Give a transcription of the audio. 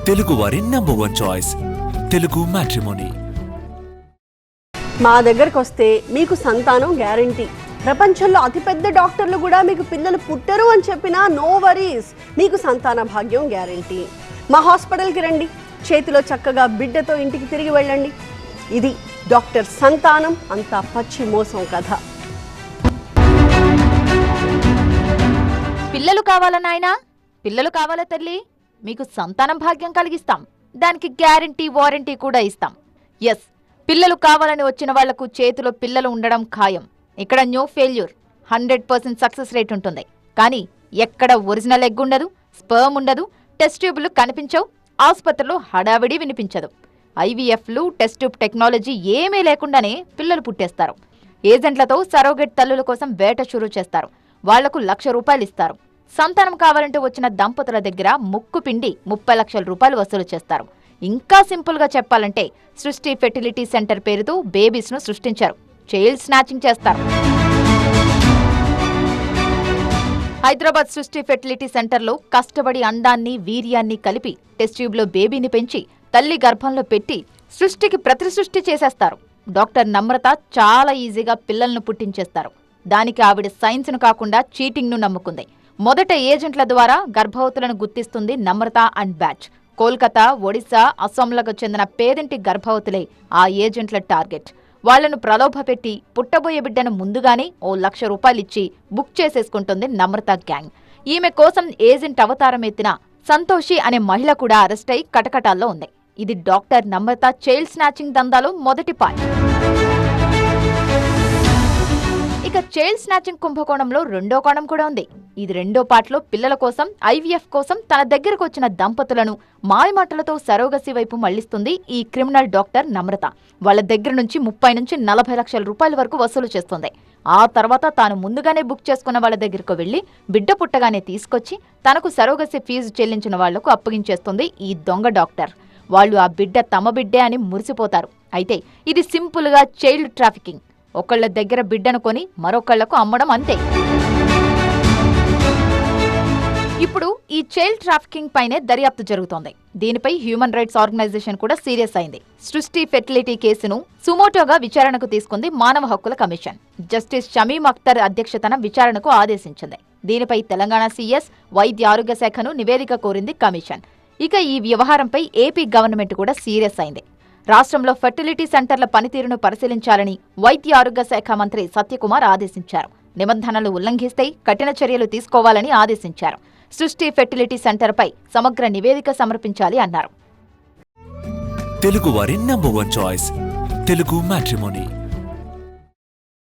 తెలుగు వారి number 1 choice Telugu matrimony. మా దగ్గరకు వస్తే మీకు సంతానం గ్యారంటీ. ప్రపంచంలో అతిపెద్ద డాక్టర్లు కూడా మీకు పిల్లలు పుట్టరు అని చెప్పినా నో వరీస్, మీకు సంతాన భాగ్యం గ్యారంటీ. మా హాస్పిటల్కి రండి, చేతిలో చక్కగా బిడ్డతో ఇంటికి తిరిగి వెళ్ళండి. ఇది డాక్టర్ సంతానం అంతా పచ్చి మోసం కథ. పిల్లలు కావాలా నాయనా? పిల్లలు కావాలా తల్లి? మీకు సంతానం భాగ్యం కలిగిస్తాం. దానికి గ్యారంటీ వారంటీ కూడా ఇస్తాం. ఎస్, పిల్లలు కావాలని వచ్చిన వాళ్లకు చేతిలో పిల్లలు ఉండడం ఖాయం. ఇక్కడ నో ఫెయిల్యూర్, 100% సక్సెస్ రేట్ ఉంటుంది. కానీ ఎక్కడ ఒరిజినల్ ఎగ్ ఉండదు, స్పర్మ్ ఉండదు, టెస్ట్ ట్యూబ్లు కనిపించవు, ఆసుపత్రిలో హడావిడి వినిపించదు. ఐవీఎఫ్లు, టెస్ట్ ట్యూబ్ టెక్నాలజీ ఏమీ లేకుండానే పిల్లలు పుట్టేస్తారు. ఏజెంట్లతో సరోగేట్ తల్లుల కోసం వేట షురూ చేస్తారు. వాళ్లకు ₹1,00,000 ఇస్తారు. సంతానం కావాలంటూ వచ్చిన దంపతుల దగ్గర ముక్కు పిండి ₹30 లక్షలు వసూలు చేస్తారు. ఇంకా సింపుల్ గా చెప్పాలంటే సృష్టి ఫెర్టిలిటీ సెంటర్ పేరుతో బేబీస్ ను సృష్టించారు. చైల్డ్ స్నాచింగ్ చేస్తారు. హైదరాబాద్ సృష్టి ఫెర్టిలిటీ సెంటర్లో కష్టపడి అందాన్ని, వీర్యాన్ని కలిపి టెస్ట్ ట్యూబ్ లో బేబీని పెంచి తల్లి గర్భంలో పెట్టి సృష్టికి ప్రతి సృష్టి చేసేస్తారు. డాక్టర్ నమ్రత చాలా ఈజీగా పిల్లలను పుట్టించేస్తారు. దానికి ఆవిడ సైన్స్ ను కాకుండా చీటింగ్ ను నమ్ముకుంది. మొదట ఏజెంట్ల ద్వారా గర్భవతులను గుర్తిస్తుంది నమ్రత అండ్ బ్యాచ్. కోల్కతా, ఒడిశా, అస్సాంలకు చెందిన పేదింటి గర్భవతులే ఆ ఏజెంట్ల టార్గెట్. వాళ్లను ప్రలోభపెట్టి పుట్టబోయే బిడ్డను ముందుగానే ₹1,00,000 ఇచ్చి బుక్ చేసేసుకుంటుంది నమ్రత గ్యాంగ్. ఈమె కోసం ఏజెంట్ అవతారం ఎత్తిన సంతోషి అనే మహిళ కూడా అరెస్ట్ అయి కటకటాల్లో ఉంది. ఇది డాక్టర్ నమ్రత చైల్డ్ స్నాచింగ్ దందాలో మొదటి పార్ట్. ఇక చైల్డ్ స్నాచింగ్ కుంభకోణంలో రెండో కోణం కూడా ఉంది. ఇది రెండో పార్ట్లో పిల్లల కోసం, ఐవీఎఫ్ కోసం తన దగ్గరకు వచ్చిన దంపతులను మాయమాటలతో సరోగసి వైపు మళ్లిస్తుంది ఈ క్రిమినల్ డాక్టర్ నమ్రత. వాళ్ల దగ్గర నుంచి 30 నుంచి 40 లక్షల వరకు వసూలు చేస్తుంది. ఆ తర్వాత తాను ముందుగానే బుక్ చేసుకున్న వాళ్ల దగ్గరకు వెళ్లి బిడ్డ పుట్టగానే తీసుకొచ్చి తనకు సరోగసి ఫీజు చెల్లించిన వాళ్లకు అప్పగించేస్తుంది ఈ దొంగ డాక్టర్. వాళ్లు ఆ బిడ్డ తమ బిడ్డే అని మురిసిపోతారు. అయితే ఇది సింపుల్ గా చైల్డ్ ట్రాఫికింగ్. ఒకళ్ల దగ్గర బిడ్డను కొని మరొకళ్లకు అమ్మడం అంతే. ఇప్పుడు ఈ చైల్డ్ ట్రాఫికింగ్ పైనే దర్యాప్తు జరుగుతోంది. దీనిపై హ్యూమన్ రైట్స్ ఆర్గనైజేషన్ కూడా సీరియస్ అయింది. సృష్టి ఫెర్టిలిటీ కేసును సుమోటోగా విచారణకు తీసుకుంది మానవ హక్కుల కమిషన్. జస్టిస్ షమీమ్ అఖ్తర్ అధ్యక్షతన విచారణకు ఆదేశించింది. దీనిపై తెలంగాణ సీఎస్, వైద్య ఆరోగ్య శాఖను నివేదిక కోరింది కమిషన్. ఇక ఈ వ్యవహారంపై ఏపీ గవర్నమెంట్ కూడా సీరియస్ అయింది. రాష్ట్రంలో ఫెర్టిలిటీ సెంటర్ల పనితీరును పరిశీలించాలని వైద్య ఆరోగ్య శాఖ మంత్రి సత్యకుమార్ ఆదేశించారు. నిబంధనలు ఉల్లంఘిస్తే కఠిన చర్యలు తీసుకోవాలని ఆదేశించారు. సృష్టి ఫెర్టిలిటీ సెంటర్పై సమగ్ర నివేదిక సమర్పించాలి అన్నారు. తెలుగు వారి నంబర్ 1 చాయిస్ తెలుగు మ్యాట్రిమోనీ.